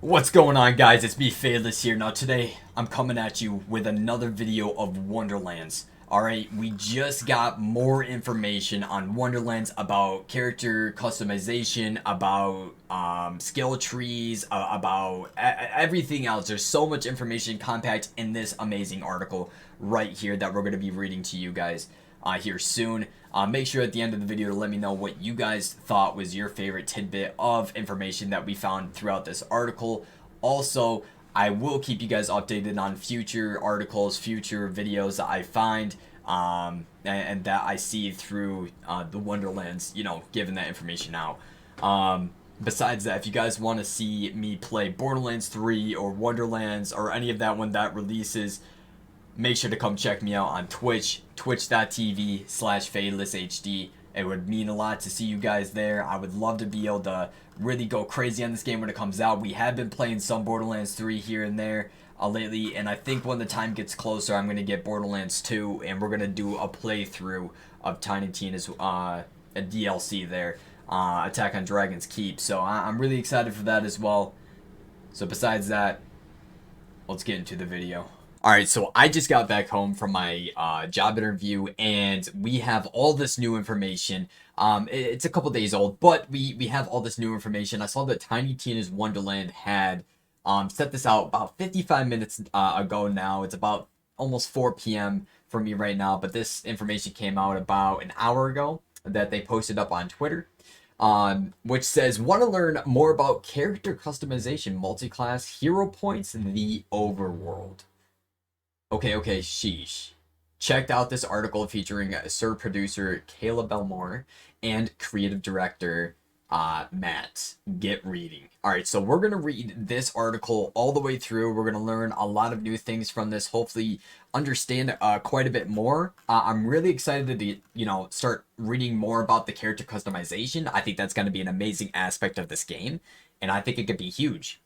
What's going on, guys? It's me, FadeLess here. Now today I'm coming at you with another video of Wonderlands. Alright, we just got more information on Wonderlands about character customization, about skill trees, about everything else. There's so much information compact in this amazing article right here that we're going to be reading to you guys here soon. Make sure at the end of the video to let me know what you guys thought was your favorite tidbit of information that we found throughout this article. Also, I will keep you guys updated on future articles, future videos that I find, and that I see through the Wonderlands, giving that information out. Besides that, if you guys want to see me play Borderlands 3 or Wonderlands or any of that when that releases, make sure to come check me out on Twitch, twitch.tv/FadeLessHD. It would mean a lot to see you guys there. I would love to be able to really go crazy on this game when it comes out. We have been playing some Borderlands 3 here and there lately, and I think when the time gets closer, I'm going to get Borderlands 2, and we're going to do a playthrough of Tiny Tina's a DLC there, Attack on Dragon's Keep. So I'm really excited for that as well. So besides that, let's get into the video. Alright, so I just got back home from my job interview, and we have all this new information. It's a couple days old, but we have all this new information. I saw that Tiny Tina's Wonderland had set this out about 55 minutes ago now. It's about almost 4 p.m. for me right now, but this information came out about an hour ago that they posted up on Twitter. Which says, want to learn more about character customization, multi-class, hero points, the overworld. Okay, sheesh. Checked out this article featuring Sir Producer Caleb Belmore and Creative Director Matt. Get reading. Alright, so we're going to read this article all the way through. We're going to learn a lot of new things from this, hopefully understand quite a bit more. I'm really excited to, start reading more about the character customization. I think that's going to be an amazing aspect of this game, and I think it could be huge.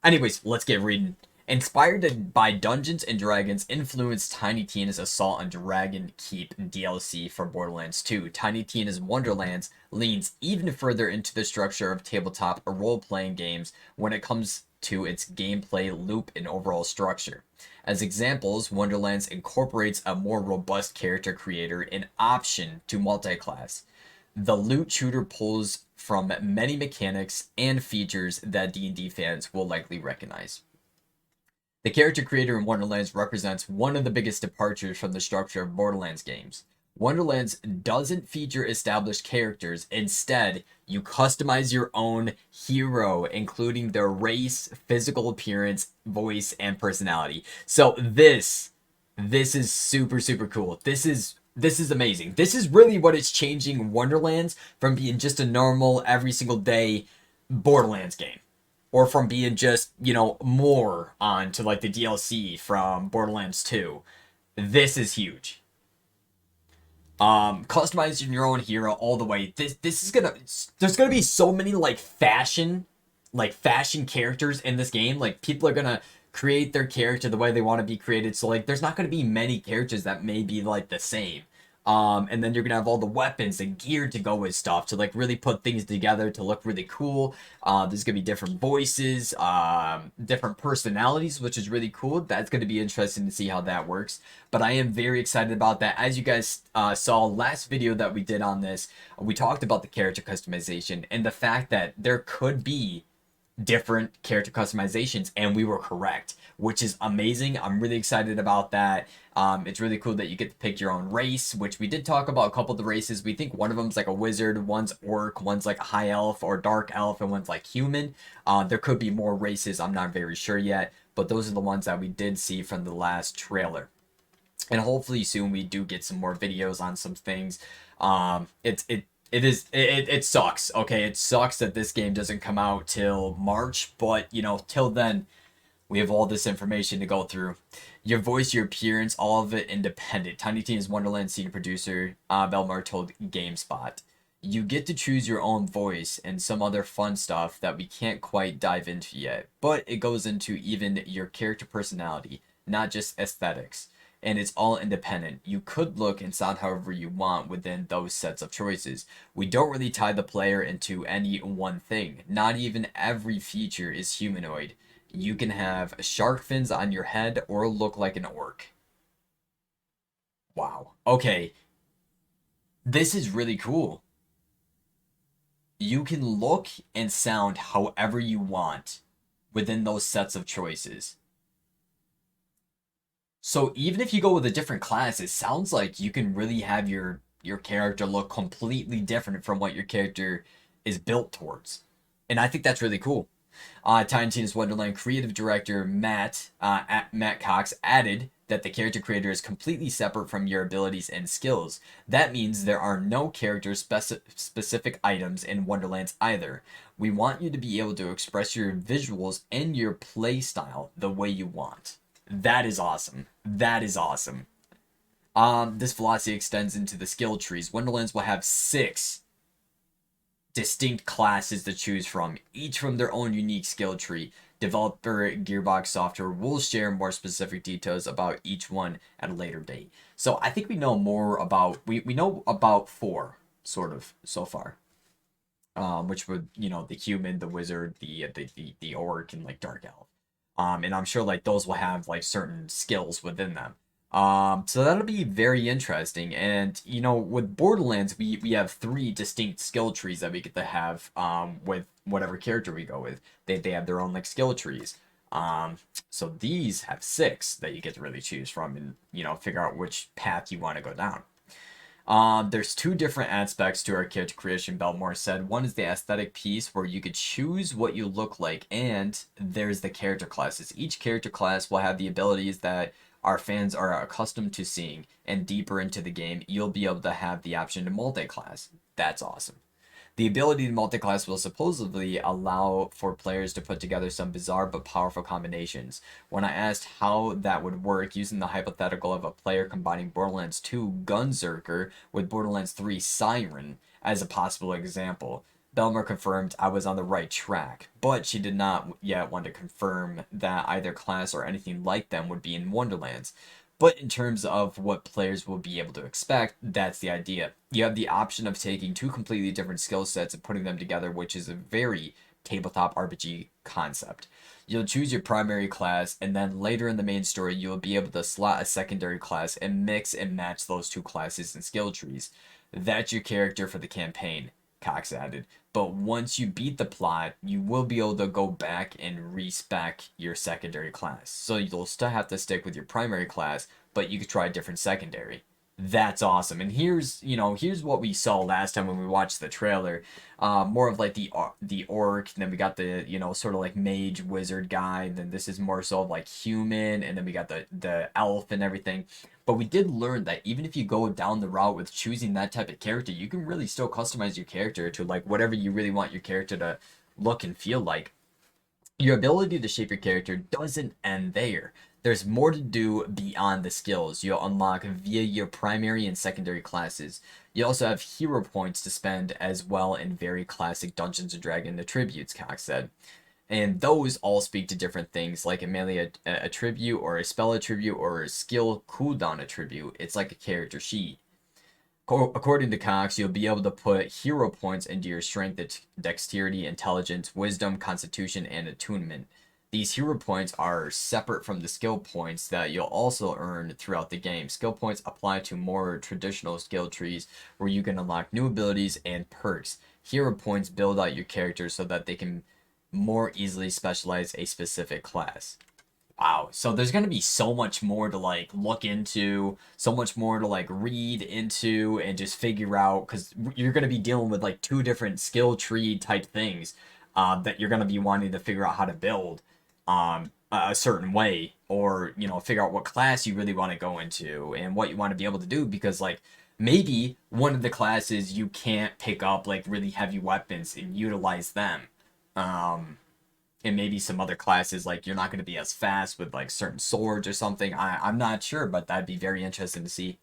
Anyways, let's get reading. Inspired by Dungeons & Dragons influenced Tiny Tina's Assault on Dragon Keep DLC for Borderlands 2, Tiny Tina's Wonderlands leans even further into the structure of tabletop role-playing games when it comes to its gameplay loop and overall structure. As examples, Wonderlands incorporates a more robust character creator and option to multi-class. The loot shooter pulls from many mechanics and features that D&D fans will likely recognize. The character creator in Wonderlands represents one of the biggest departures from the structure of Borderlands games. Wonderlands doesn't feature established characters. Instead, you customize your own hero, including their race, physical appearance, voice, and personality. So this is super cool. This is amazing. This is really what is changing Wonderlands from being just a normal, every single day Borderlands game. Or from being just, more on to like the DLC from Borderlands 2. This is huge. Customizing your own hero all the way. This is there's gonna be so many fashion characters in this game. Like, people are gonna create their character the way they want to be created. So there's not gonna be many characters that may be the same. And then you're gonna have all the weapons and gear to go with stuff to really put things together to look really cool. There's gonna be different voices, different personalities, which is really cool. That's gonna be interesting to see how that works. But I am very excited about that. As you guys saw last video that we did on this, we talked about the character customization and the fact that there could be different character customizations, and we were correct, which is amazing. I'm really excited about that. It's really cool that you get to pick your own race, which we did talk about a couple of the races. We think one of them's like a wizard, one's orc, one's like a high elf or dark elf, and one's like human. There could be more races, I'm not very sure yet, but those are the ones that we did see from the last trailer. And hopefully soon we do get some more videos on some things. It sucks, okay? It sucks that this game doesn't come out till March, but, till then, we have all this information to go through. Your voice, your appearance, all of it independent. Tiny Tina's Wonderland senior producer, Belmar, told GameSpot. You get to choose your own voice and some other fun stuff that we can't quite dive into yet, but it goes into even your character personality, not just aesthetics. and it's all independent. You could look and sound however you want within those sets of choices. We don't really tie the player into any one thing. Not even every feature is humanoid. You can have shark fins on your head or look like an orc. Wow. Okay, this is really cool. You can look and sound however you want within those sets of choices. So even if you go with a different class, it sounds like you can really have your character look completely different from what your character is built towards. And I think that's really cool. Tiny Tina's Wonderland creative director Matt Cox added that the character creator is completely separate from your abilities and skills. That means there are no character specific items in Wonderlands either. We want you to be able to express your visuals and your play style the way you want. That is awesome. That is awesome. This philosophy extends into the skill trees. Wonderlands will have 6 distinct classes to choose from, each from their own unique skill tree. Developer Gearbox Software will share more specific details about each one at a later date. So I think we know more about, we know about 4, sort of, so far. Which would, the human, the wizard, the orc, and like dark elf. And I'm sure like those will have like certain skills within them. So that'll be very interesting. And with Borderlands, we have 3 distinct skill trees that we get to have with whatever character we go with. They have their own like skill trees. So these have 6 that you get to really choose from and figure out which path you want to go down. There's 2 different aspects to our character creation, Belmore said. One is the aesthetic piece where you could choose what you look like, and there's the character classes. Each character class will have the abilities that our fans are accustomed to seeing, and deeper into the game, you'll be able to have the option to multi-class. That's awesome. The ability to multi-class will supposedly allow for players to put together some bizarre but powerful combinations. When I asked how that would work using the hypothetical of a player combining Borderlands 2 Gunzerker with Borderlands 3 Siren as a possible example, Belmer confirmed I was on the right track, but she did not yet want to confirm that either class or anything like them would be in Wonderlands. But in terms of what players will be able to expect, that's the idea. You have the option of taking 2 completely different skill sets and putting them together, which is a very tabletop RPG concept. You'll choose your primary class, and then later in the main story, you'll be able to slot a secondary class and mix and match those 2 classes and skill trees. That's your character for the campaign, Cox added. But once you beat the plot, you will be able to go back and respec your secondary class. So you'll still have to stick with your primary class, but you could try a different secondary. That's awesome. And here's what we saw last time when we watched the trailer. More of like the orc, and then we got the, sort of like mage wizard guy, and then this is more so of like human, and then we got the elf and everything. But we did learn that even if you go down the route with choosing that type of character, you can really still customize your character to like whatever you really want your character to look and feel like. Your ability to shape your character doesn't end there. There's more to do beyond the skills you'll unlock via your primary and secondary classes. You also have hero points to spend as well in very classic Dungeons & Dragons attributes, Cox said. And those all speak to different things, like a melee attribute, or a spell attribute, or a skill cooldown attribute. It's like a character sheet. According to Cox, you'll be able to put hero points into your strength, dexterity, intelligence, wisdom, constitution, and attunement. These hero points are separate from the skill points that you'll also earn throughout the game. Skill points apply to more traditional skill trees where you can unlock new abilities and perks. Hero points build out your character so that they can more easily specialize a specific class. Wow, so there's going to be so much more to like look into, so much more to like read into and just figure out, because you're going to be dealing with like 2 different skill tree type things that you're going to be wanting to figure out how to build a certain way, or figure out what class you really want to go into and what you want to be able to do, because like maybe one of the classes you can't pick up like really heavy weapons and utilize them. And maybe some other classes, like you're not going to be as fast with like certain swords or something. I'm not sure, but that'd be very interesting to see.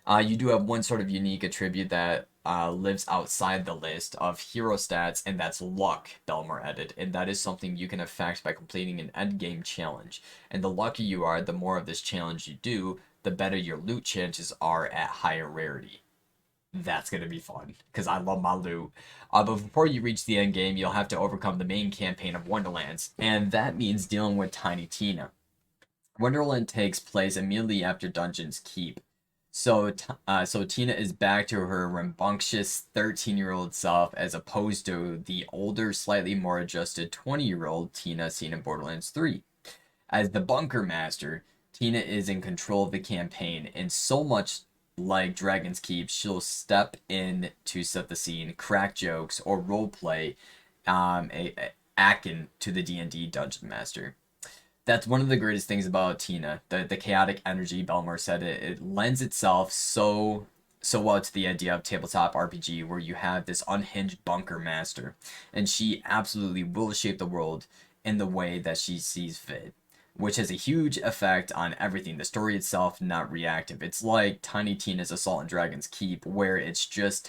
You do have one sort of unique attribute that lives outside the list of hero stats, and that's luck, Belmore added. And that is something you can affect by completing an endgame challenge. And the luckier you are, the more of this challenge you do, the better your loot chances are at higher rarity. That's gonna be fun because I love my loot. But before you reach the end game, you'll have to overcome the main campaign of Wonderlands, and that means dealing with Tiny Tina. Wonderland takes place immediately after Dungeon's Keep. So Tina is back to her rambunctious 13-year-old self as opposed to the older, slightly more adjusted 20-year-old Tina seen in Borderlands 3. As the bunker master, Tina is in control of the campaign, and so much like Dragon's Keep, she'll step in to set the scene, crack jokes, or roleplay, akin to the D&D dungeon master. That's one of the greatest things about Tina. The chaotic energy, Belmore said it lends itself so well to the idea of tabletop RPG where you have this unhinged bunker master, and she absolutely will shape the world in the way that she sees fit, which has a huge effect on everything. The story itself, not reactive. It's like Tiny Tina's Assault on Dragon's Keep, where it's just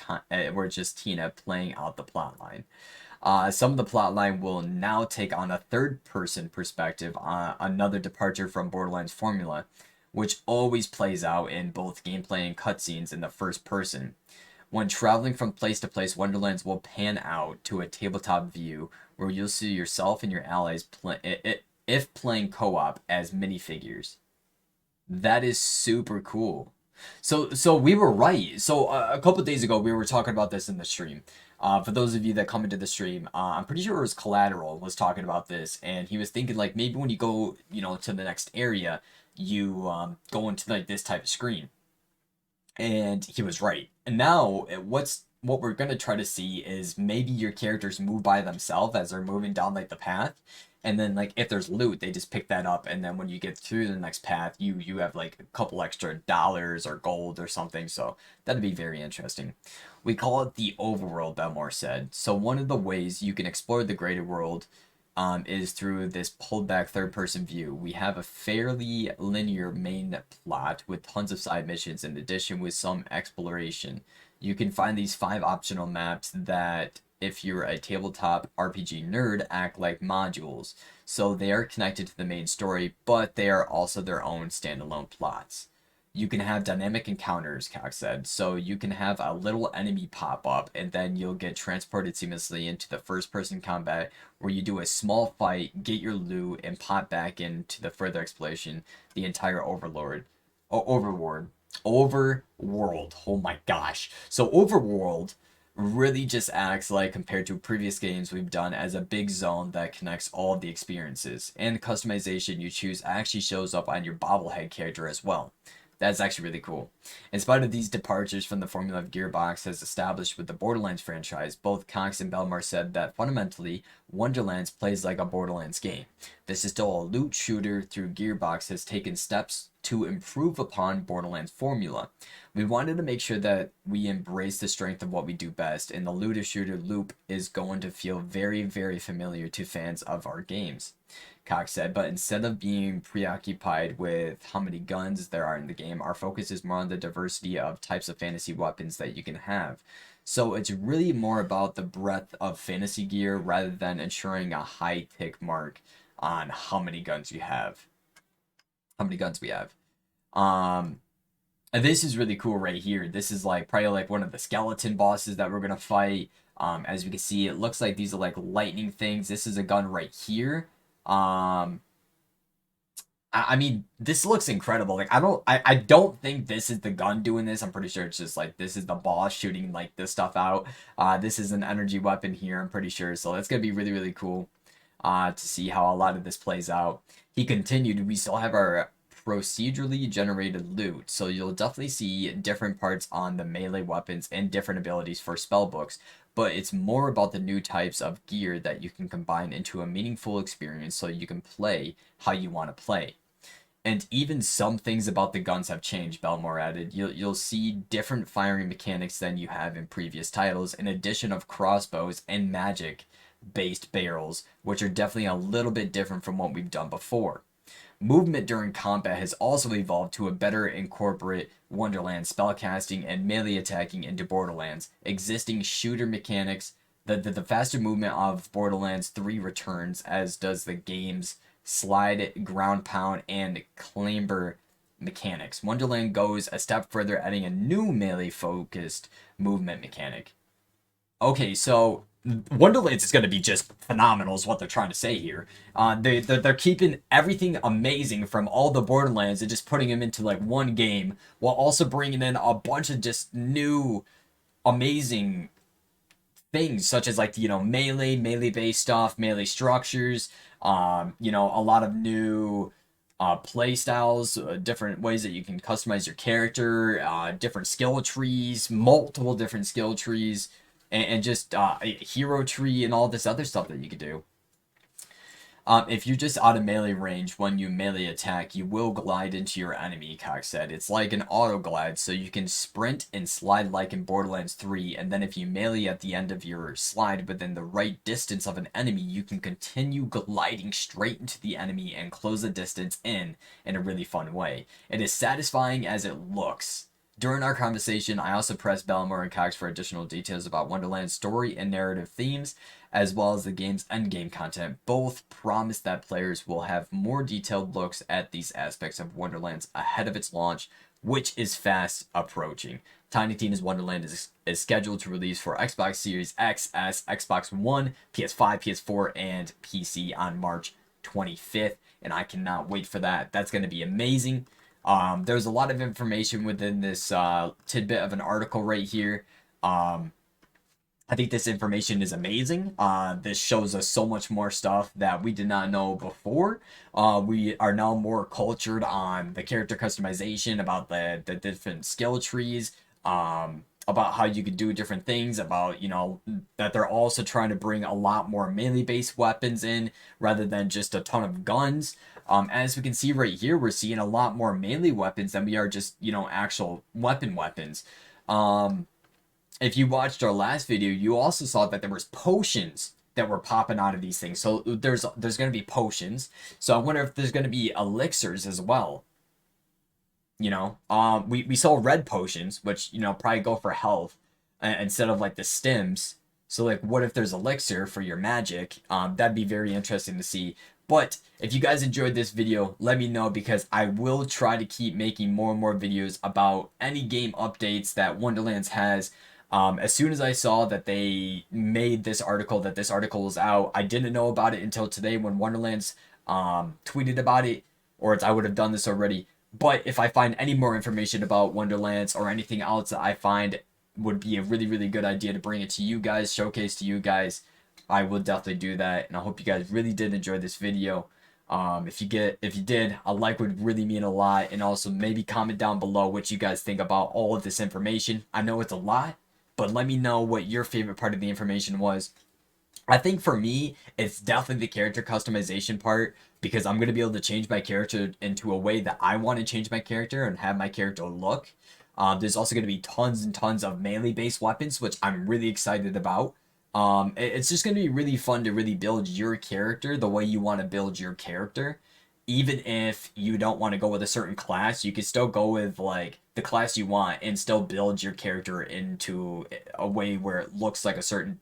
Tina playing out the plotline. Some of the plotline will now take on a third-person perspective, another departure from Borderlands formula, which always plays out in both gameplay and cutscenes in the first person. When traveling from place to place, Wonderlands will pan out to a tabletop view where you'll see yourself and your allies if playing co-op as minifigures. That is super cool. So we were right. So a couple days ago, we were talking about this in the stream. For those of you that come into the stream, I'm pretty sure it was Collateral was talking about this, and he was thinking like maybe when you go, to the next area, you go into like this type of screen, and he was right. And now what we're gonna try to see is maybe your characters move by themselves as they're moving down like the path, and then like if there's loot, they just pick that up, and then when you get through the next path, you have like a couple extra dollars or gold or something. So that'd be very interesting. We call it the overworld, Belmore said. So one of the ways you can explore the greater world is through this pulled back third person view. We have a fairly linear main plot with tons of side missions in addition with some exploration. You can find these 5 optional maps that, if you're a tabletop RPG nerd, act like modules. So they are connected to the main story, but they are also their own standalone plots. You can have dynamic encounters, Cox said. So you can have a little enemy pop up, and then you'll get transported seamlessly into the first person combat where you do a small fight, get your loot, and pop back into the further exploration, the entire overworld. Oh my gosh. So Overworld really just acts like, compared to previous games we've done, as a big zone that connects all of the experiences. And the customization you choose actually shows up on your bobblehead character as well. That's actually really cool. In spite of these departures from the formula of Gearbox has established with the Borderlands franchise, both Cox and Belmar said that fundamentally, Wonderlands plays like a Borderlands game. This is still a loot shooter through Gearbox has taken steps to improve upon Borderlands formula. We wanted to make sure that we embrace the strength of what we do best, and the looter shooter loop is going to feel very, very familiar to fans of our games, Cox said, but instead of being preoccupied with how many guns there are in the game, our focus is more on the diversity of types of fantasy weapons that you can have. So it's really more about the breadth of fantasy gear rather than ensuring a high tick mark on how many guns you have. How many guns we have. And this is really cool right here. This is like probably like one of the skeleton bosses that we're gonna fight. As we can see, it looks like these are like lightning things. This is a gun right here. I mean, this looks incredible. Like, I don't think this is the gun doing this. I'm pretty sure it's just like this is the boss shooting like this stuff out. This is an energy weapon here, I'm pretty sure. So that's gonna be really, really cool to see how a lot of this plays out. He continued, we still have our procedurally generated loot, so you'll definitely see different parts on the melee weapons and different abilities for spellbooks, but it's more about the new types of gear that you can combine into a meaningful experience so you can play how you want to play. And even some things about the guns have changed, Belmore added. You'll see different firing mechanics than you have in previous titles, in addition of crossbows and magic-based barrels, which are definitely a little bit different from what we've done before. Movement during combat has also evolved to a better incorporate Wonderland spellcasting and melee attacking into Borderlands. Existing shooter mechanics, the faster movement of Borderlands 3 returns, as does the game's slide, ground pound, and clamber mechanics. Wonderland goes a step further, adding a new melee-focused movement mechanic. Okay, so Wonderlands is going to be just phenomenal is what they're trying to say here. They're keeping everything amazing from all the Borderlands and just putting them into like one game while also bringing in a bunch of just new amazing things such as like, you know, melee based stuff, melee structures, you know, a lot of new play styles, different ways that you can customize your character, different skill trees, multiple different skill trees, and just a hero tree and all this other stuff that you could do. If you're just out of melee range when you melee attack, you will glide into your enemy, Cox said. It's like an auto glide, so you can sprint and slide like in Borderlands 3, and then if you melee at the end of your slide within the right distance of an enemy, you can continue gliding straight into the enemy and close the distance in a really fun way. It is satisfying as it looks. During our conversation, I also pressed Bellamore and Cox for additional details about Wonderland's story and narrative themes, as well as the game's endgame content. Both promise that players will have more detailed looks at these aspects of Wonderlands ahead of its launch, which is fast approaching. Tiny Tina's Wonderland is scheduled to release for Xbox Series X, S, Xbox One, PS5, PS4, and PC on March 25th, and I cannot wait for that. That's going to be amazing. There's a lot of information within this tidbit of an article right here. I think this information is amazing. This shows us so much more stuff that we did not know before. We are now more cultured on the character customization, about the different skill trees, about how you can do different things, about, you know, that they're also trying to bring a lot more melee-based weapons in rather than just a ton of guns. As we can see right here, we're seeing a lot more melee weapons than we are just, you know, actual weapons. If you watched our last video, you also saw that there was potions that were popping out of these things. So there's going to be potions. So I wonder if there's going to be elixirs as well. You know, we saw red potions, which, you know, probably go for health instead of like the stims. So like, what if there's elixir for your magic? That'd be very interesting to see. But if you guys enjoyed this video, let me know, because I will try to keep making more and more videos about any game updates that Wonderlands has. As soon as I saw that they made this article, that this article was out, I didn't know about it until today when Wonderlands tweeted about it, or I would have done this already. But if I find any more information about Wonderlands or anything else that I find would be a really, really good idea to bring it to you guys, showcase to you guys, I will definitely do that. And I hope you guys really did enjoy this video. If you did, a like would really mean a lot. And also maybe comment down below what you guys think about all of this information. I know it's a lot, but let me know what your favorite part of the information was. I think for me, it's definitely the character customization part, because I'm going to be able to change my character into a way that I want to change my character and have my character look. There's also going to be tons and tons of melee-based weapons, which I'm really excited about. It's just going to be really fun to really build your character the way you want to build your character. Even if you don't want to go with a certain class, you can still go with like the class you want and still build your character into a way where it looks like a certain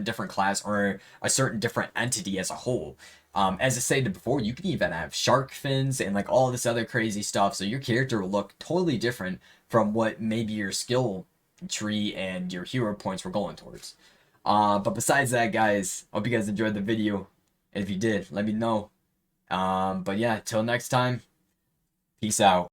different class or a certain different entity as a whole. As I said before, you can even have shark fins and like all this other crazy stuff, so your character will look totally different from what maybe your skill tree and your hero points were going towards. But besides that, guys, hope you guys enjoyed the video, and if you did, let me know. But yeah, till next time, peace out.